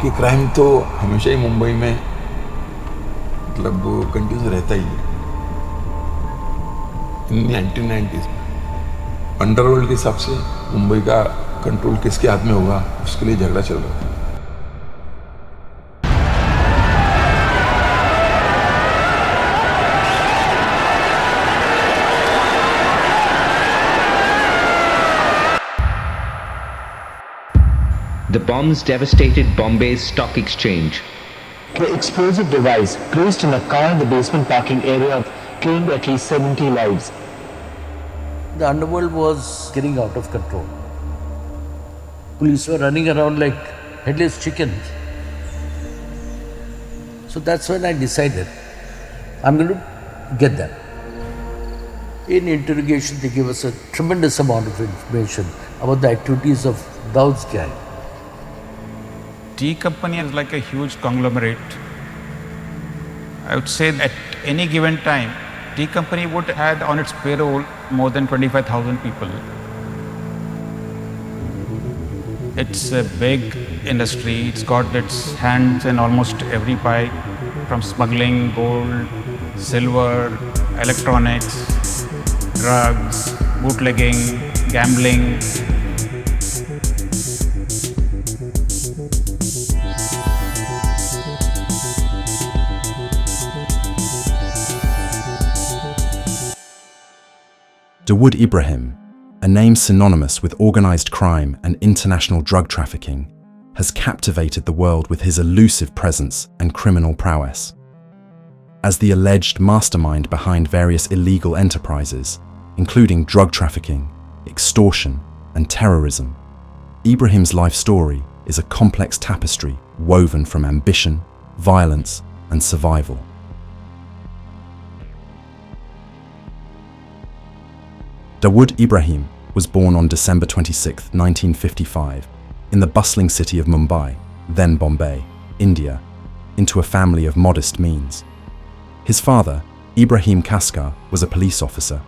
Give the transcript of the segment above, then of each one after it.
बाकी क्राइम तो हमेशा ही मुंबई में मतलब कंटिन्यूस रहता ही है। इन 1990s अंडरवर्ल्ड के हिसाब से मुंबई का कंट्रोल किसके हाथ में होगा उसके लिए झगड़ा चल रहा था। The bombs devastated Bombay's stock exchange. The explosive device placed in a car in the basement parking area claimed at least 70 lives. The underworld was getting out of control. Police were running around like headless chickens. So that's when I decided I'm going to get them. In interrogation, they gave us a tremendous amount of information about the activities of Dawood's gang. Tea company is like a huge conglomerate. I would say that at any given time, tea company would have on its payroll more than 25,000 people. It's a big industry. It's got its hands in almost every pie, from smuggling, gold, silver, electronics, drugs, bootlegging, gambling. Dawood Ibrahim, a name synonymous with organized crime and international drug trafficking, has captivated the world with his elusive presence and criminal prowess. As the alleged mastermind behind various illegal enterprises, including drug trafficking, extortion, and terrorism, Ibrahim's life story is a complex tapestry woven from ambition, violence, and survival. Dawood Ibrahim was born on December 26, 1955, in the bustling city of Mumbai, then Bombay, India, into a family of modest means. His father, Ibrahim Kaskar, was a police officer,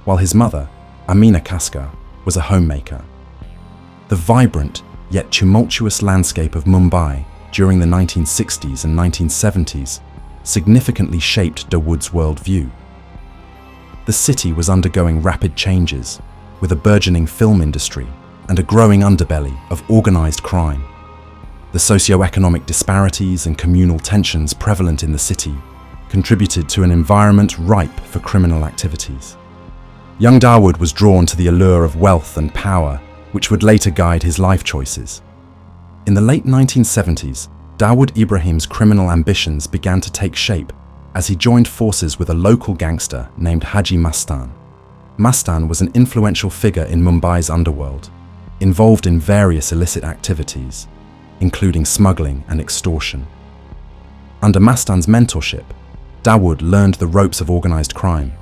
while his mother, Amina Kaskar, was a homemaker. The vibrant yet tumultuous landscape of Mumbai during the 1960s and 1970s significantly shaped Dawood's worldview. The city was undergoing rapid changes, with a burgeoning film industry and a growing underbelly of organized crime. The socio-economic disparities and communal tensions prevalent in the city contributed to an environment ripe for criminal activities. Young Dawood was drawn to the allure of wealth and power, which would later guide his life choices. In the late 1970s, Dawood Ibrahim's criminal ambitions began to take shape as he joined forces with a local gangster named Haji Mastan. Mastan was an influential figure in Mumbai's underworld, involved in various illicit activities, including smuggling and extortion. Under Mastan's mentorship, Dawood learned the ropes of organized crime,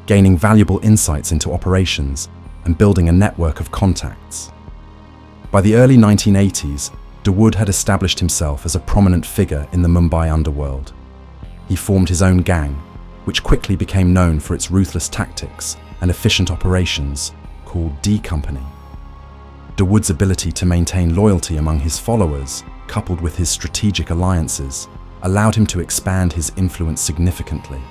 gaining valuable insights into operations and building a network of contacts. By the early 1980s, Dawood had established himself as a prominent figure in the Mumbai underworld. He formed his own gang, which quickly became known for its ruthless tactics and efficient operations, called D Company. Dawood's ability to maintain loyalty among his followers, coupled with his strategic alliances, allowed him to expand his influence significantly.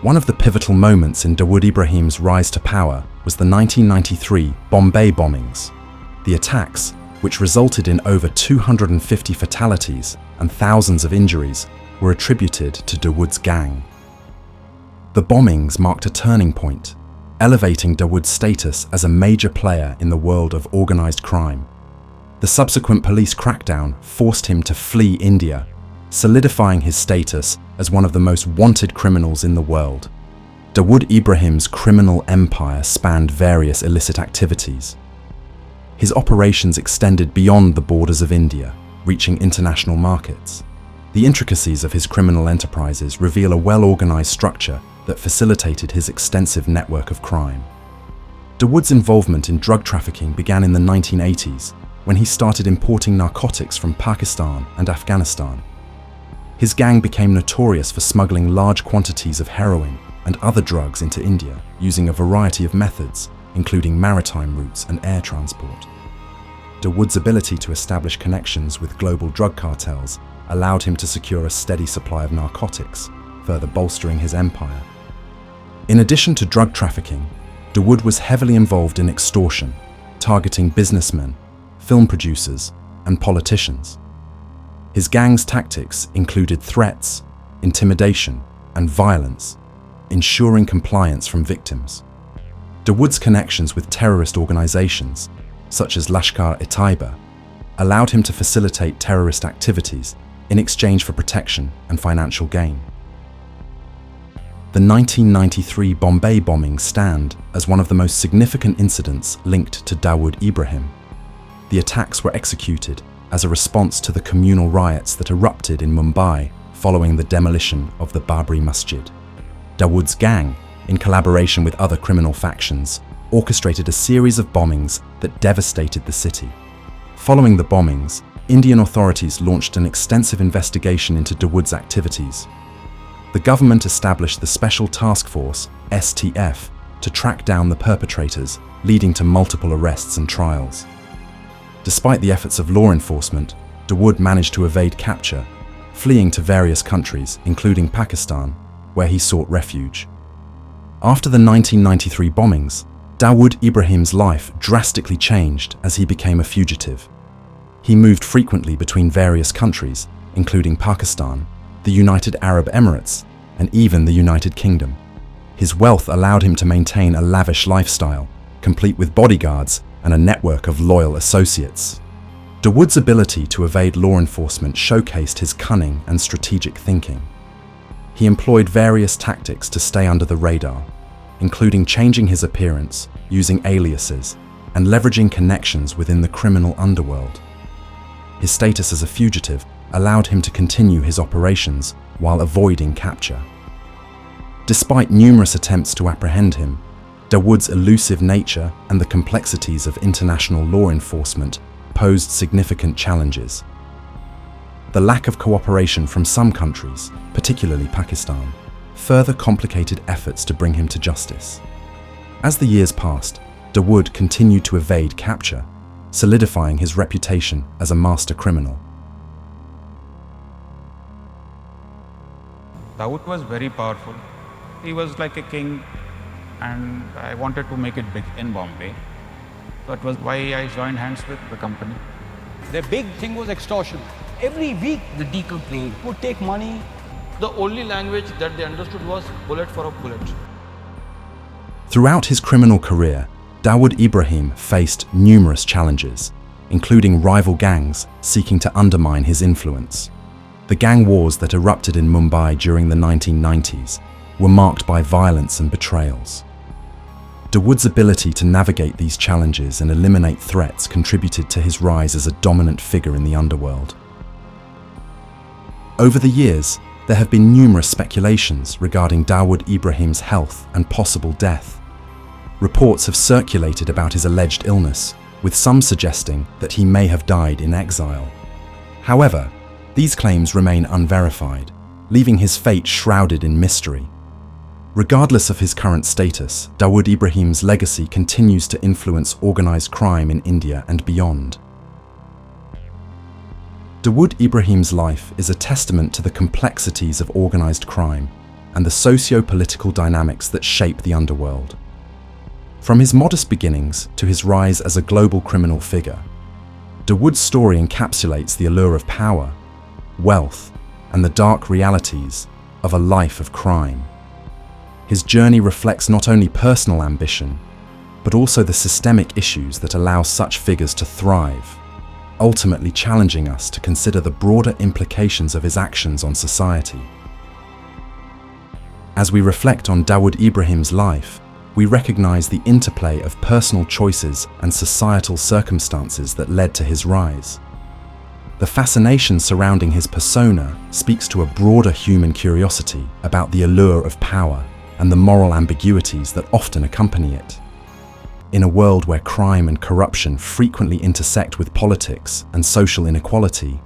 One of the pivotal moments in Dawood Ibrahim's rise to power was the 1993 Bombay Bombings. The attacks, which resulted in over 250 fatalities and thousands of injuries, were attributed to Dawood's gang. The bombings marked a turning point, elevating Dawood's status as a major player in the world of organized crime. The subsequent police crackdown forced him to flee India, solidifying his status as one of the most wanted criminals in the world. Dawood Ibrahim's criminal empire spanned various illicit activities. His operations extended beyond the borders of India, reaching international markets. The intricacies of his criminal enterprises reveal a well-organized structure that facilitated his extensive network of crime. Dawood's involvement in drug trafficking began in the 1980s, when he started importing narcotics from Pakistan and Afghanistan. His gang became notorious for smuggling large quantities of heroin and other drugs into India, using a variety of methods, including maritime routes and air transport. Dawood's ability to establish connections with global drug cartels allowed him to secure a steady supply of narcotics, further bolstering his empire. In addition to drug trafficking, Dawood was heavily involved in extortion, targeting businessmen, film producers, and politicians. His gang's tactics included threats, intimidation, and violence, ensuring compliance from victims. Dawood's connections with terrorist organizations, such as Lashkar-e-Taiba, allowed him to facilitate terrorist activities in exchange for protection and financial gain. The 1993 Bombay Bombings stand as one of the most significant incidents linked to Dawood Ibrahim. The attacks were executed as a response to the communal riots that erupted in Mumbai following the demolition of the Babri Masjid. Dawood's gang, in collaboration with other criminal factions, orchestrated a series of bombings that devastated the city. Following the bombings, Indian authorities launched an extensive investigation into Dawood's activities. The government established the Special Task Force, STF, to track down the perpetrators, leading to multiple arrests and trials. Despite the efforts of law enforcement, Dawood managed to evade capture, fleeing to various countries, including Pakistan, where he sought refuge. After the 1993 bombings, Dawood Ibrahim's life drastically changed as he became a fugitive. He moved frequently between various countries, including Pakistan, the United Arab Emirates, and even the United Kingdom. His wealth allowed him to maintain a lavish lifestyle, complete with bodyguards and a network of loyal associates. Dawood's ability to evade law enforcement showcased his cunning and strategic thinking. He employed various tactics to stay under the radar, including changing his appearance, using aliases, and leveraging connections within the criminal underworld. His status as a fugitive allowed him to continue his operations while avoiding capture. Despite numerous attempts to apprehend him, Dawood's elusive nature and the complexities of international law enforcement posed significant challenges. The lack of cooperation from some countries, particularly Pakistan, further complicated efforts to bring him to justice. As the years passed, Dawood continued to evade capture, solidifying his reputation as a master criminal. Dawood was very powerful. He was like a king, and I wanted to make it big in Bombay. That was why I joined hands with the company. Their big thing was extortion. Every week, the D company would take money. The only language that they understood was bullet for a bullet. Throughout his criminal career, Dawood Ibrahim faced numerous challenges, including rival gangs seeking to undermine his influence. The gang wars that erupted in Mumbai during the 1990s were marked by violence and betrayals. Dawood's ability to navigate these challenges and eliminate threats contributed to his rise as a dominant figure in the underworld. Over the years, there have been numerous speculations regarding Dawood Ibrahim's health and possible death. Reports have circulated about his alleged illness, with some suggesting that he may have died in exile. However, these claims remain unverified, leaving his fate shrouded in mystery. Regardless of his current status, Dawood Ibrahim's legacy continues to influence organized crime in India and beyond. Dawood Ibrahim's life is a testament to the complexities of organized crime and the socio-political dynamics that shape the underworld. From his modest beginnings to his rise as a global criminal figure, Dawood's story encapsulates the allure of power, wealth, and the dark realities of a life of crime. His journey reflects not only personal ambition, but also the systemic issues that allow such figures to thrive, ultimately challenging us to consider the broader implications of his actions on society. As we reflect on Dawood Ibrahim's life, we recognize the interplay of personal choices and societal circumstances that led to his rise. The fascination surrounding his persona speaks to a broader human curiosity about the allure of power and the moral ambiguities that often accompany it. In a world where crime and corruption frequently intersect with politics and social inequality,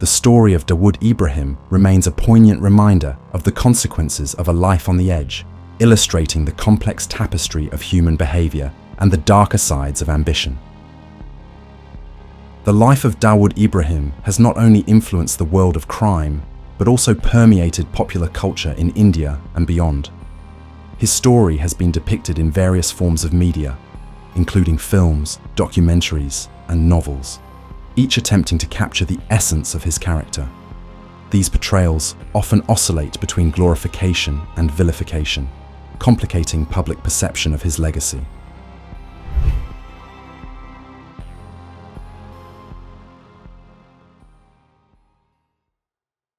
the story of Dawood Ibrahim remains a poignant reminder of the consequences of a life on the edge, illustrating the complex tapestry of human behavior and the darker sides of ambition. The life of Dawood Ibrahim has not only influenced the world of crime, but also permeated popular culture in India and beyond. His story has been depicted in various forms of media, including films, documentaries, and novels, each attempting to capture the essence of his character. These portrayals often oscillate between glorification and vilification, complicating public perception of his legacy.